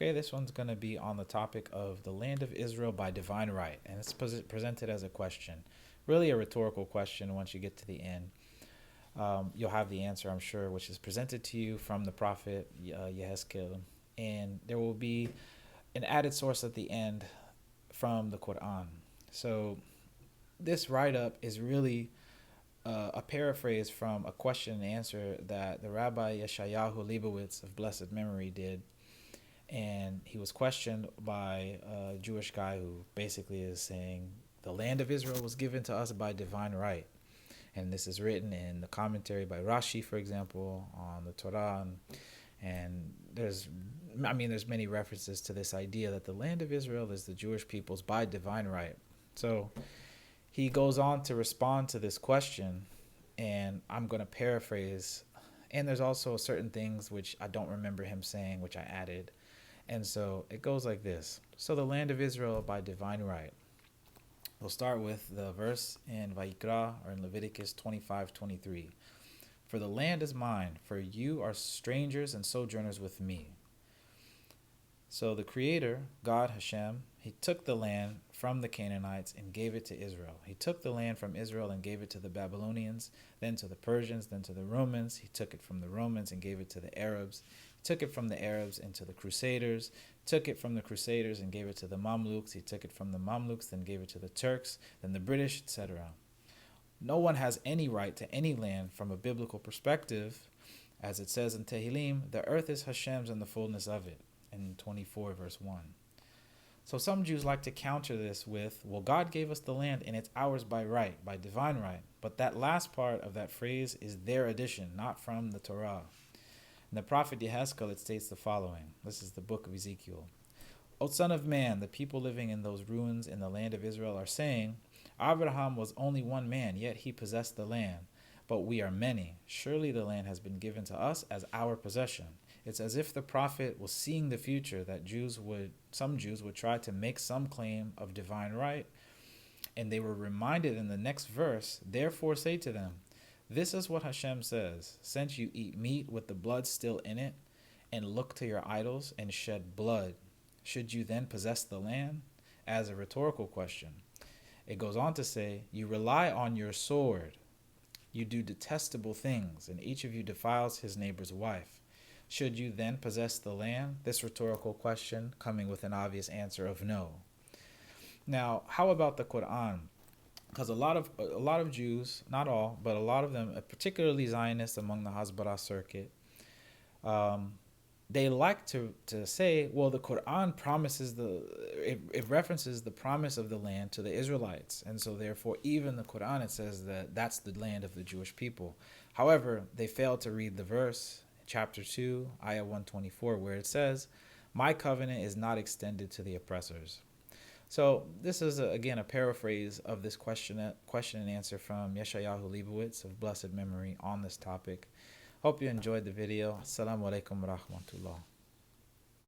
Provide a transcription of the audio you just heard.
Okay, this one's going to be on the topic of the land of Israel by divine right, and it's presented as a question, really a rhetorical question. Once you get to the end, you'll have the answer, I'm sure, which is presented to you from the prophet Yehezkel, and there will be an added source at the end from the Quran. So this write-up is really a paraphrase from a question and answer that the Rabbi Yeshayahu Leibowitz of blessed memory did. And he was questioned by a Jewish guy who basically is saying the land of Israel was given to us by divine right. And this is written in the commentary by Rashi, for example, on the Torah. And there's many references to this idea that the land of Israel is the Jewish people's by divine right. So he goes on to respond to this question, and I'm going to paraphrase. And there's also certain things which I don't remember him saying, which I added. And so it goes like this. So the land of Israel by divine right. We'll start with the verse in Vayikra, or in Leviticus 25:23. For the land is mine, for you are strangers and sojourners with me. So the Creator, God Hashem, he took the land from the Canaanites and gave it to Israel. He took the land from Israel and gave it to the Babylonians, then to the Persians, then to the Romans. He took it from the Romans and gave it to the Arabs. He took it from the Arabs into the Crusaders, took it from the Crusaders and gave it to the Mamluks. He took it from the Mamluks, then gave it to the Turks, then the British, etc. No one has any right to any land from a biblical perspective. As it says in Tehillim, the earth is Hashem's and the fullness of it, in 24 verse 1. So some Jews like to counter this with, well, God gave us the land and it's ours by right, by divine right. But that last part of that phrase is their addition, not from the Torah. In the prophet Yehezkel, it states the following. This is the book of Ezekiel. O son of man, the people living in those ruins in the land of Israel are saying, Abraham was only one man, yet he possessed the land. But we are many. Surely the land has been given to us as our possession. It's as if the prophet was seeing the future, that some Jews would try to make some claim of divine right. And they were reminded in the next verse, therefore say to them, this is what Hashem says, since you eat meat with the blood still in it, and look to your idols and shed blood, should you then possess the land? As a rhetorical question. It goes on to say, you rely on your sword. You do detestable things, and each of you defiles his neighbor's wife. Should you then possess the land? This rhetorical question coming with an obvious answer of no. Now, how about the Quran? Because a lot of Jews, not all, but a lot of them, particularly Zionists among the Hasbara circuit, they like to say, well, the Quran promises it references the promise of the land to the Israelites. And so therefore, even the Quran, it says that that's the land of the Jewish people. However, they fail to read the verse, chapter 2, ayah 124, where it says, my covenant is not extended to the oppressors. So this is, again, a paraphrase of this question and answer from Yeshayahu Leibowitz of blessed memory on this topic. Hope you enjoyed the video. Assalamu alaikum wa rahmatullah.